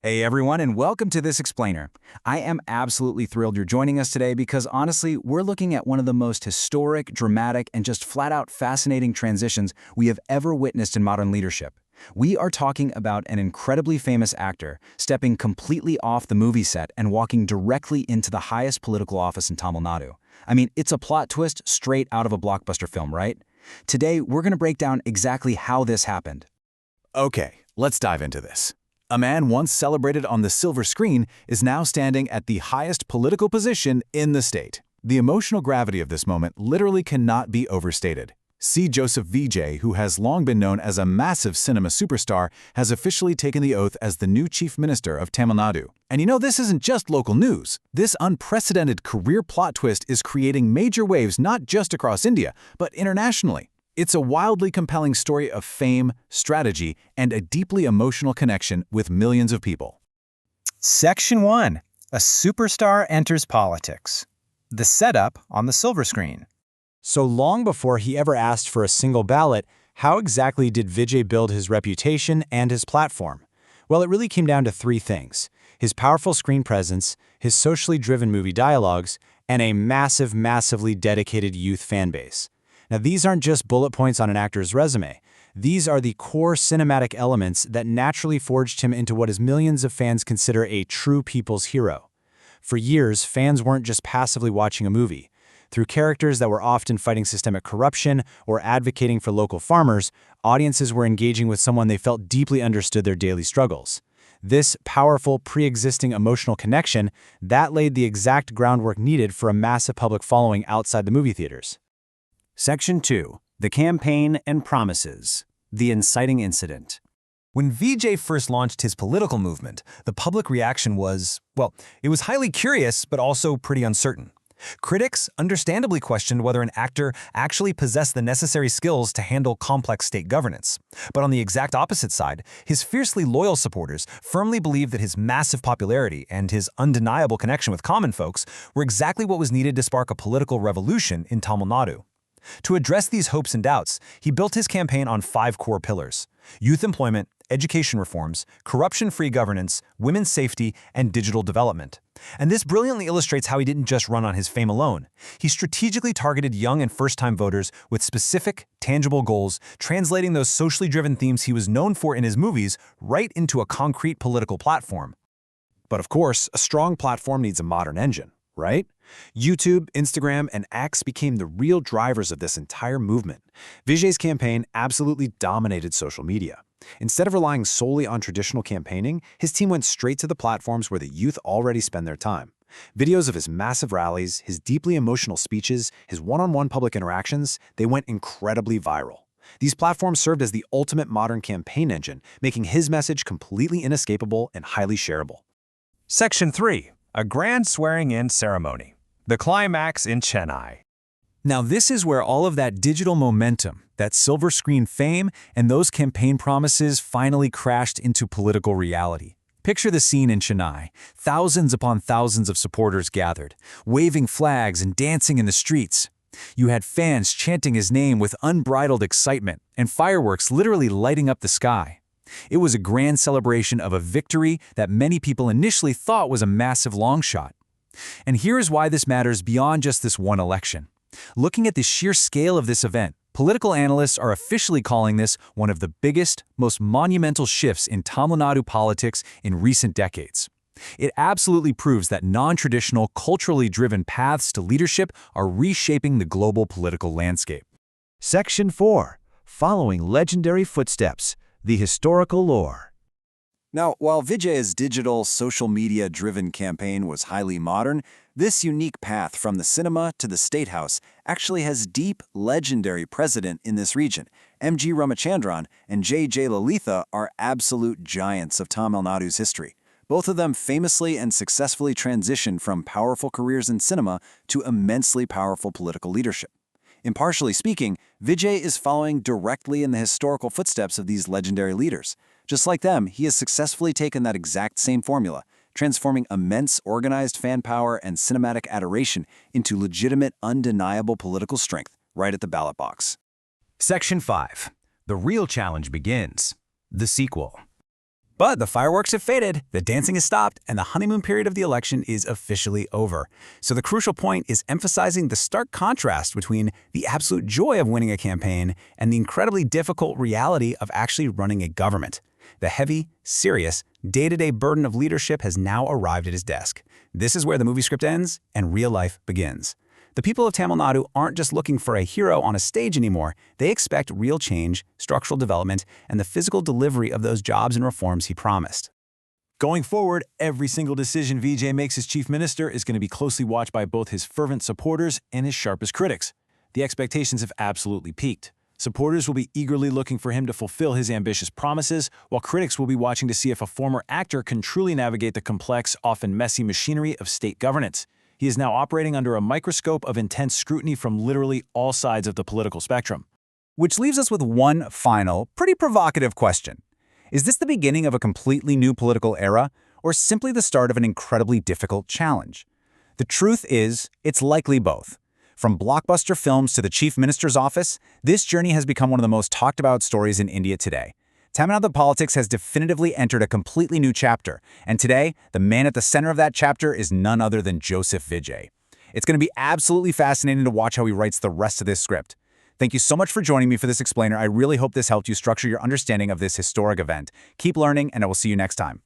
Hey everyone, and welcome to This Explainer. I am absolutely thrilled you're joining us today because honestly, we're looking at one of the most historic, dramatic, and just flat-out fascinating transitions we have ever witnessed in modern leadership. We are talking about an incredibly famous actor stepping completely off the movie set and walking directly into the highest political office in Tamil Nadu. I mean, it's a plot twist straight out of a blockbuster film, right? Today, we're going to break down exactly how this happened. Okay, let's dive into this. A man once celebrated on the silver screen is now standing at the highest political position in the state. The emotional gravity of this moment literally cannot be overstated. C. Joseph Vijay, who has long been known as a massive cinema superstar, has officially taken the oath as the new Chief Minister of Tamil Nadu. And this isn't just local news. This unprecedented career plot twist is creating major waves not just across India, but internationally. It's a wildly compelling story of fame, strategy, and a deeply emotional connection with millions of people. Section 1. A superstar enters politics. The setup on the silver screen. So long before he ever asked for a single ballot, how exactly did Vijay build his reputation and his platform? Well, it really came down to three things: his powerful screen presence, his socially driven movie dialogues, and a massively dedicated youth fan base. Now, these aren't just bullet points on an actor's resume. These are the core cinematic elements that naturally forged him into what his millions of fans consider a true people's hero. For years, fans weren't just passively watching a movie. Through characters that were often fighting systemic corruption or advocating for local farmers, audiences were engaging with someone they felt deeply understood their daily struggles. This powerful, pre-existing emotional connection, that laid the exact groundwork needed for a massive public following outside the movie theaters. Section 2. The Campaign and Promises. The Inciting Incident. When Vijay first launched his political movement, the public reaction was, it was highly curious but also pretty uncertain. Critics understandably questioned whether an actor actually possessed the necessary skills to handle complex state governance. But on the exact opposite side, his fiercely loyal supporters firmly believed that his massive popularity and his undeniable connection with common folks were exactly what was needed to spark a political revolution in Tamil Nadu. To address these hopes and doubts, he built his campaign on 5 core pillars: youth employment, education reforms, corruption-free governance, women's safety, and digital development. And this brilliantly illustrates how he didn't just run on his fame alone. He strategically targeted young and first-time voters with specific, tangible goals, translating those socially driven themes he was known for in his movies right into a concrete political platform. But of course, a strong platform needs a modern engine, right? YouTube, Instagram, and X became the real drivers of this entire movement. Vijay's campaign absolutely dominated social media. Instead of relying solely on traditional campaigning, his team went straight to the platforms where the youth already spend their time. Videos of his massive rallies, his deeply emotional speeches, his one-on-one public interactions, they went incredibly viral. These platforms served as the ultimate modern campaign engine, making his message completely inescapable and highly shareable. Section 3. A grand swearing-in ceremony. The climax in Chennai. Now this is where all of that digital momentum, that silver screen fame, and those campaign promises finally crashed into political reality. Picture the scene in Chennai. Thousands upon thousands of supporters gathered, waving flags and dancing in the streets. You had fans chanting his name with unbridled excitement, and fireworks literally lighting up the sky. It was a grand celebration of a victory that many people initially thought was a massive long shot. And here's why this matters beyond just this one election. Looking at the sheer scale of this event, political analysts are officially calling this one of the biggest, most monumental shifts in Tamil Nadu politics in recent decades. It absolutely proves that non-traditional, culturally driven paths to leadership are reshaping the global political landscape. Section 4. Following legendary footsteps. The historical lore. Now, while Vijay's digital, social media-driven campaign was highly modern, this unique path from the cinema to the State House actually has deep, legendary precedent in this region. M.G. Ramachandran and J. Jayalalithaa are absolute giants of Tamil Nadu's history. Both of them famously and successfully transitioned from powerful careers in cinema to immensely powerful political leadership. Impartially speaking, Vijay is following directly in the historical footsteps of these legendary leaders. Just like them, he has successfully taken that exact same formula, transforming immense organized fan power and cinematic adoration into legitimate, undeniable political strength right at the ballot box. Section 5. The real challenge begins. The sequel. But the fireworks have faded, the dancing has stopped, and the honeymoon period of the election is officially over. So the crucial point is emphasizing the stark contrast between the absolute joy of winning a campaign and the incredibly difficult reality of actually running a government. The heavy, serious, day-to-day burden of leadership has now arrived at his desk. This is where the movie script ends and real life begins. The people of Tamil Nadu aren't just looking for a hero on a stage anymore. They expect real change, structural development, and the physical delivery of those jobs and reforms he promised. Going forward, every single decision Vijay makes as chief minister is going to be closely watched by both his fervent supporters and his sharpest critics. The expectations have absolutely peaked. Supporters will be eagerly looking for him to fulfill his ambitious promises, while critics will be watching to see if a former actor can truly navigate the complex, often messy machinery of state governance. He is now operating under a microscope of intense scrutiny from literally all sides of the political spectrum. Which leaves us with one final, pretty provocative question. Is this the beginning of a completely new political era, or simply the start of an incredibly difficult challenge? The truth is, it's likely both. From blockbuster films to the chief minister's office, this journey has become one of the most talked about stories in India today. Tamil Nadu politics has definitively entered a completely new chapter, and today, the man at the center of that chapter is none other than Joseph Vijay. It's going to be absolutely fascinating to watch how he writes the rest of this script. Thank you so much for joining me for this explainer. I really hope this helped you structure your understanding of this historic event. Keep learning, and I will see you next time.